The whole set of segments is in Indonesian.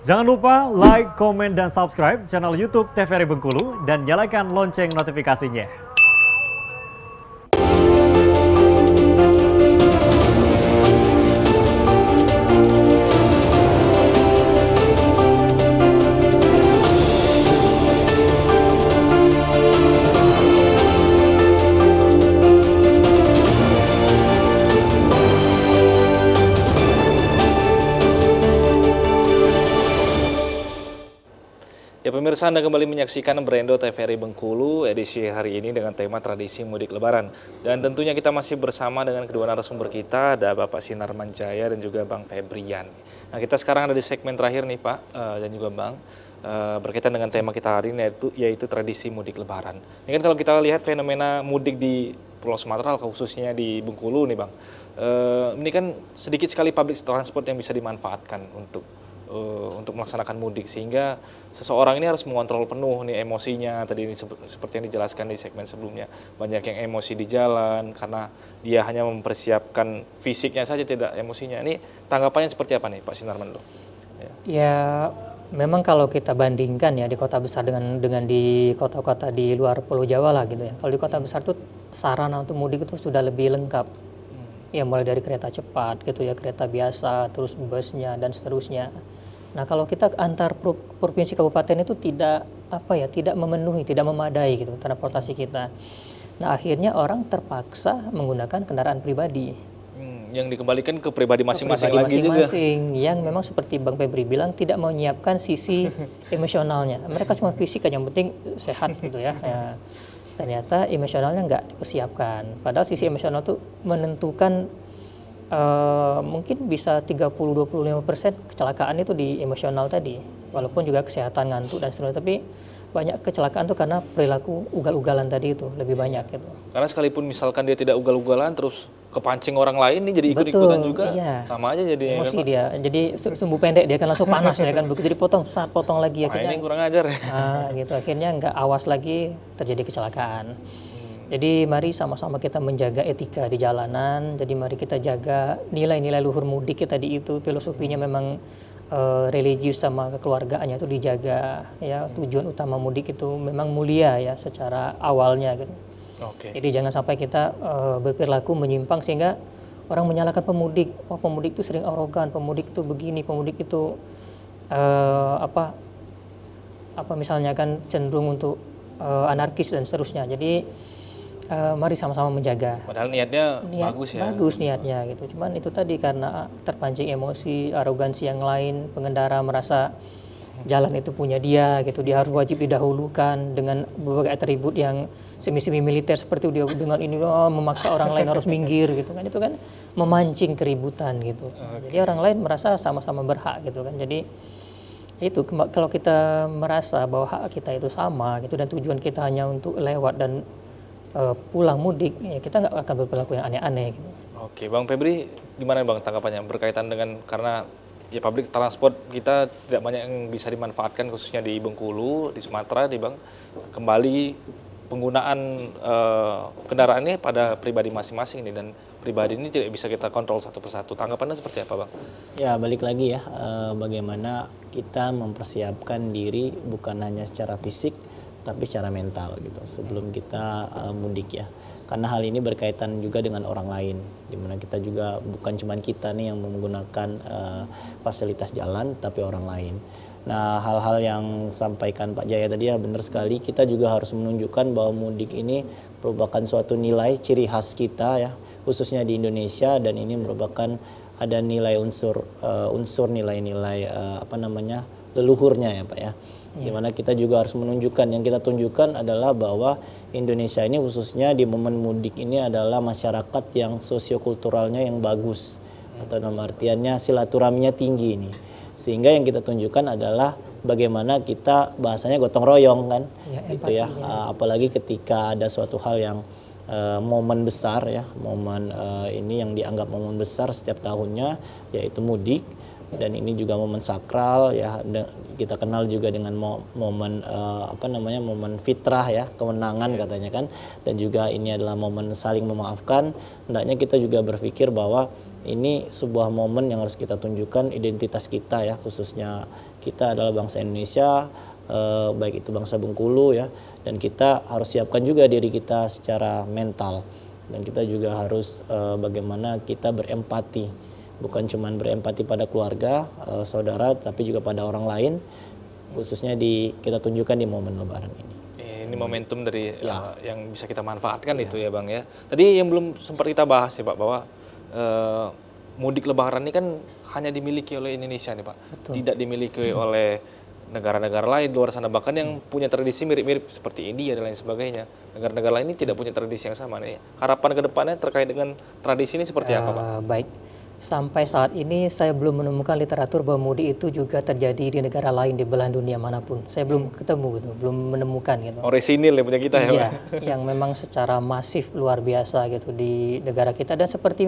Jangan lupa like, komen, dan subscribe channel YouTube TVRI Bengkulu dan nyalakan lonceng notifikasinya. Ya pemirsa, Anda kembali menyaksikan Brendo TVRI Bengkulu edisi hari ini dengan tema tradisi mudik lebaran. Dan tentunya kita masih bersama dengan kedua narasumber kita, ada Bapak Sinar Manjaya dan juga Bang Febrian. Nah kita sekarang ada di segmen terakhir nih Pak dan juga Bang, berkaitan dengan tema kita hari ini yaitu tradisi mudik lebaran. Ini kan kalau kita lihat fenomena mudik di Pulau Sumatera khususnya di Bengkulu nih Bang, ini kan sedikit sekali public transport yang bisa dimanfaatkan untuk melaksanakan mudik, sehingga seseorang ini harus mengontrol penuh nih emosinya. Tadi ini seperti yang dijelaskan di segmen sebelumnya, banyak yang emosi di jalan karena dia hanya mempersiapkan fisiknya saja, tidak emosinya. Ini tanggapannya seperti apa nih Pak Sinarman? Ya memang kalau kita bandingkan ya di kota besar dengan di kota-kota di luar Pulau Jawa lah gitu ya. Kalau di kota besar tuh sarana untuk mudik itu sudah lebih lengkap. Ya mulai dari kereta cepat gitu ya, kereta biasa, terus busnya dan seterusnya. Nah kalau kita antar provinsi kabupaten itu tidak memenuhi, tidak memadai gitu transportasi kita. Nah akhirnya orang terpaksa menggunakan kendaraan pribadi. Yang dikembalikan ke pribadi masing-masing lagi juga. Yang memang seperti Bang Febri bilang tidak menyiapkan sisi emosionalnya. Mereka cuma fisik aja, yang penting sehat gitu ya. Ternyata emosionalnya nggak dipersiapkan. Padahal sisi emosional itu menentukan mungkin bisa 30-25% kecelakaan itu di emosional tadi. Walaupun juga kesehatan, ngantuk dan seterusnya, tapi banyak kecelakaan itu karena perilaku ugal-ugalan tadi itu lebih banyak gitu. Karena sekalipun misalkan dia tidak ugal-ugalan terus kepancing orang lain nih jadi ikut-ikutan juga, iya. Sama aja jadi emosi kan, dia. Jadi sumbu pendek dia kan langsung panas ya kan, begitu potong lagi akhirnya. Ini kurang ajar ya. Gitu akhirnya nggak awas lagi terjadi kecelakaan. Jadi mari sama-sama kita menjaga etika di jalanan. Jadi mari kita jaga nilai-nilai luhur mudik kita di itu. Filosofinya memang religius sama kekeluargaannya itu dijaga ya. Tujuan utama mudik itu memang mulia ya secara awalnya gitu. Jadi jangan sampai kita berperilaku menyimpang sehingga orang menyalahkan pemudik. Oh pemudik itu sering arogan, pemudik itu begini, pemudik itu misalnya kan cenderung untuk anarkis dan seterusnya. Jadi mari sama-sama menjaga. Padahal niatnya bagus ya. Bagus niatnya gitu. Cuman itu tadi karena terpancing emosi, arogansi yang lain, pengendara merasa jalan itu punya dia gitu. Dia harus wajib didahulukan dengan berbagai atribut yang semi-semi militer seperti dia dengan ini memaksa orang lain harus minggir gitu kan. Itu kan memancing keributan gitu. Jadi orang lain merasa sama-sama berhak gitu kan. Jadi itu kalau kita merasa bahwa hak kita itu sama gitu dan tujuan kita hanya untuk lewat dan pulang mudik, ya kita nggak akan berperilaku yang aneh-aneh. Gitu. Oke, Bang Febri, gimana Bang tanggapannya berkaitan dengan karena ya public transport kita tidak banyak yang bisa dimanfaatkan khususnya di Bengkulu, di Sumatera, di Bang, kembali penggunaan kendaraannya pada pribadi masing-masing ini dan pribadi ini tidak bisa kita kontrol satu persatu. Tanggapannya seperti apa Bang? Ya balik lagi ya, bagaimana kita mempersiapkan diri bukan hanya secara fisik tapi secara mental gitu sebelum kita mudik ya, karena hal ini berkaitan juga dengan orang lain, dimana kita juga bukan cuma kita nih yang menggunakan fasilitas jalan tapi orang lain. Nah hal-hal yang sampaikan Pak Jaya tadi ya benar sekali, kita juga harus menunjukkan bahwa mudik ini merupakan suatu nilai ciri khas kita ya, khususnya di Indonesia, dan ini merupakan ada nilai unsur nilai-nilai leluhurnya ya Pak ya. Dimana kita juga harus menunjukkan, yang kita tunjukkan adalah bahwa Indonesia ini khususnya di momen mudik ini adalah masyarakat yang sosiokulturalnya yang bagus, atau dalam artiannya silaturahminya tinggi ini, sehingga yang kita tunjukkan adalah bagaimana kita bahasanya gotong royong kan gitu ya, apalagi ketika ada suatu hal yang momen besar ya, momen ini yang dianggap momen besar setiap tahunnya yaitu mudik. Dan ini juga momen sakral ya, kita kenal juga dengan momen momen fitrah ya, kemenangan katanya kan, dan juga ini adalah momen saling memaafkan. Hendaknya kita juga berpikir bahwa ini sebuah momen yang harus kita tunjukkan identitas kita ya, khususnya kita adalah bangsa Indonesia, baik itu bangsa Bengkulu ya, dan kita harus siapkan juga diri kita secara mental, dan kita juga harus bagaimana kita berempati, bukan cuma berempati pada keluarga, saudara, tapi juga pada orang lain, khususnya kita tunjukkan di momen Lebaran ini. Ini momentum dari yang bisa kita manfaatkan itu ya Bang ya. Tadi yang belum sempat kita bahas ya Pak, bahwa mudik Lebaran ini kan hanya dimiliki oleh Indonesia nih Pak. Betul. Tidak dimiliki oleh negara-negara lain di luar sana, bahkan yang punya tradisi mirip-mirip seperti India dan lain sebagainya. Negara-negara lain ini tidak punya tradisi yang sama nih. Harapan ke depannya terkait dengan tradisi ini seperti apa Pak? Baik, sampai saat ini saya belum menemukan literatur bahwa mudik itu juga terjadi di negara lain di belahan dunia manapun. Saya belum ketemu gitu, belum menemukan gitu. Orisinil ya punya kita ya Pak? Iya, yang memang secara masif luar biasa gitu di negara kita, dan seperti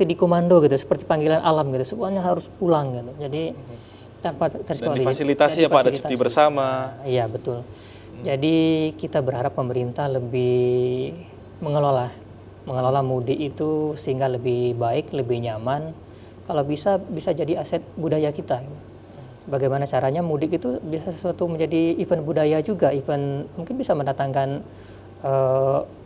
di komando gitu, seperti panggilan alam gitu, semuanya harus pulang gitu. Jadi tanpa Dan difasilitasi ya Pak, ada cuti bersama. Iya betul. Jadi kita berharap pemerintah lebih mengelola mudik itu sehingga lebih baik, lebih nyaman. Kalau bisa jadi aset budaya kita. Bagaimana caranya mudik itu bisa sesuatu menjadi event budaya juga, event mungkin bisa mendatangkan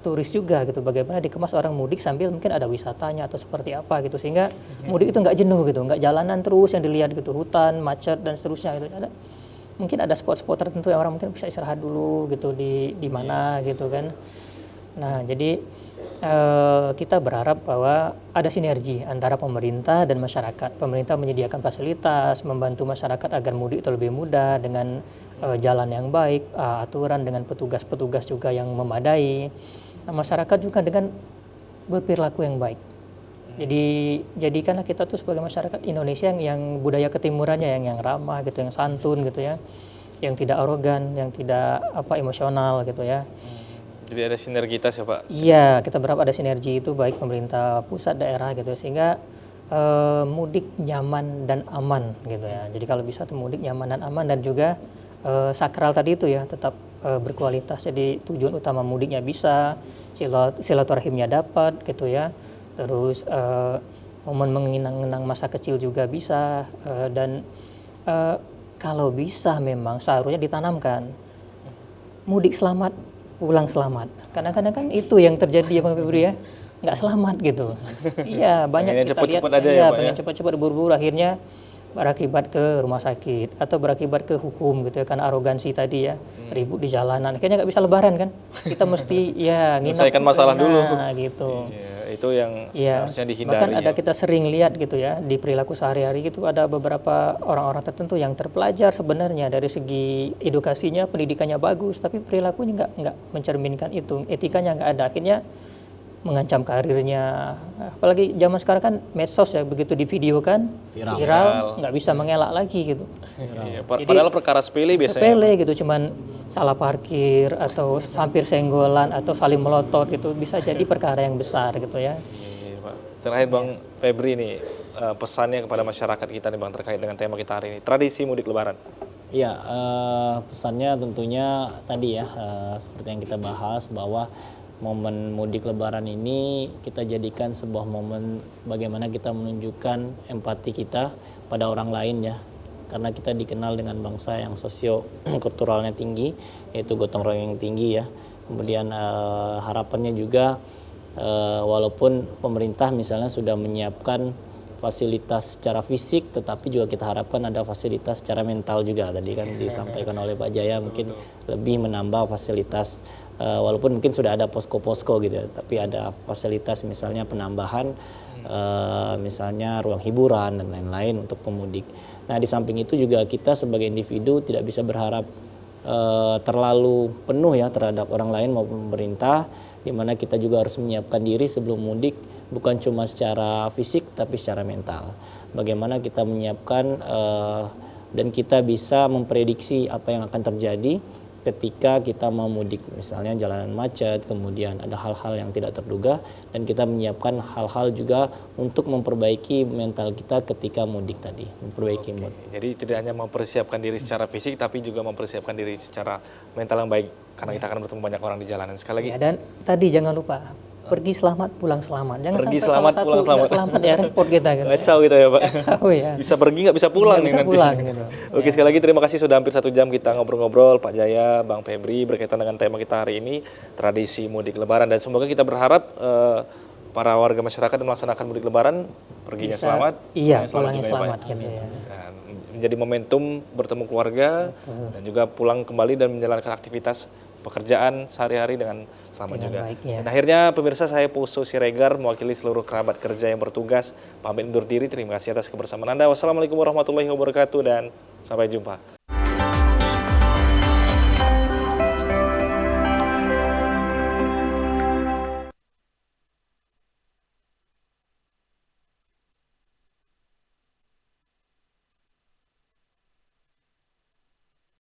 turis juga gitu. Bagaimana dikemas orang mudik sambil mungkin ada wisatanya atau seperti apa gitu, sehingga mudik itu nggak jenuh gitu, nggak jalanan terus yang dilihat gitu, hutan, macet dan seterusnya gitu. Mungkin ada spot-spot tertentu yang orang mungkin bisa istirahat dulu gitu di mana gitu kan. Nah jadi kita berharap bahwa ada sinergi antara pemerintah dan masyarakat. Pemerintah menyediakan fasilitas, membantu masyarakat agar mudik itu lebih mudah dengan jalan yang baik, aturan dengan petugas-petugas juga yang memadai. Nah, masyarakat juga dengan berperilaku yang baik. Jadi jadikanlah kita tuh sebagai masyarakat Indonesia yang budaya ketimurannya yang ramah gitu, yang santun gitu ya, yang tidak arogan, yang tidak emosional gitu ya. Jadi ada sinergitas ya Pak? Iya, kita berharap ada sinergi itu baik pemerintah pusat, daerah gitu, sehingga mudik nyaman dan aman gitu ya. Jadi kalau bisa tuh mudik nyaman dan aman, dan juga sakral tadi itu ya tetap berkualitas. Jadi tujuan utama mudiknya bisa, silaturahimnya dapat gitu ya. Terus momen mengenang-enang masa kecil juga bisa, dan kalau bisa memang seharusnya ditanamkan mudik selamat, pulang selamat. Kadang-kadang kan itu yang terjadi ya Bang Febri ya, nggak selamat gitu. Iya, banyak Pengen kita cepet-cepet lihat, aja ya, Pak, pengen ya? cepat-cepat buru-buru, akhirnya berakibat ke rumah sakit atau berakibat ke hukum gitu ya, karena arogansi tadi ya, ribut di jalanan. Akhirnya nggak bisa lebaran kan? Kita mesti ya nginap Selesaikan masalah dulu. gitu. Iya, itu yang Iya, seharusnya dihindari. bahkan ada ya. kita sering lihat gitu ya di perilaku sehari-hari gitu, ada beberapa orang-orang tertentu yang terpelajar sebenarnya dari segi edukasinya, pendidikannya bagus, tapi perilakunya nggak mencerminkan itu, etikanya nggak ada, akhirnya mengancam karirnya. Apalagi zaman sekarang kan medsos ya, begitu divideokan viral, nggak bisa mengelak lagi gitu. Iya, padahal perkara sepele biasanya. Sepele gitu, cuman salah parkir atau hampir senggolan atau saling melotot gitu, bisa jadi perkara yang besar gitu ya. Iya, Pak. Terakhir Bang Febri nih, pesannya kepada masyarakat kita nih Bang terkait dengan tema kita hari ini, tradisi mudik Lebaran. Ya, pesannya tentunya tadi ya, seperti yang kita bahas bahwa momen mudik Lebaran ini kita jadikan sebuah momen bagaimana kita menunjukkan empati kita pada orang lain ya. Karena kita dikenal dengan bangsa yang sosio-kulturalnya tinggi, yaitu gotong royong yang tinggi ya. Kemudian harapannya juga walaupun pemerintah misalnya sudah menyiapkan fasilitas secara fisik, tetapi juga kita harapkan ada fasilitas secara mental juga. Tadi kan disampaikan oleh Pak Jaya, mungkin lebih menambah fasilitas, walaupun mungkin sudah ada posko-posko gitu ya, tapi ada fasilitas misalnya penambahan, misalnya ruang hiburan dan lain-lain untuk pemudik. Nah di samping itu juga kita sebagai individu tidak bisa berharap terlalu penuh ya terhadap orang lain maupun pemerintah, di mana kita juga harus menyiapkan diri sebelum mudik, bukan cuma secara fisik tapi secara mental. Bagaimana kita menyiapkan dan kita bisa memprediksi apa yang akan terjadi ketika kita mau mudik, misalnya jalanan macet, kemudian ada hal-hal yang tidak terduga, dan kita menyiapkan hal-hal juga untuk memperbaiki mental kita ketika mudik tadi, memperbaiki mood. Jadi tidak hanya mempersiapkan diri secara fisik, tapi juga mempersiapkan diri secara mental yang baik, karena kita akan bertemu banyak orang di jalanan. Sekali lagi, Ya, dan tadi jangan lupa pergi selamat, pulang selamat. Jangan Pergi sampai selamat, salah satu pulang selamat. nggak selamat ya repot kita gitu. Kacau gitu ya Pak. Kacau ya. Bisa pergi nggak bisa pulang Nggak nih bisa nanti. pulang gitu. Oke, sekali lagi terima kasih sudah hampir 1 jam kita ngobrol-ngobrol Pak Jaya, Bang Febri berkaitan dengan tema kita hari ini, tradisi mudik lebaran, dan semoga kita berharap para warga masyarakat yang melaksanakan mudik lebaran perginya Bisa, selamat, iya, pulangnya pulangnya juga ya, Pak. selamat gitu ya. Dan menjadi momentum bertemu keluarga dan juga pulang kembali dan menjalankan aktivitas pekerjaan sehari-hari dengan selamat Dengan juga. baik, ya. Dan akhirnya pemirsa, saya Puso Siregar mewakili seluruh kerabat kerja yang bertugas pamit undur diri. Terima kasih atas kebersamaan Anda. Wassalamualaikum warahmatullahi wabarakatuh dan sampai jumpa.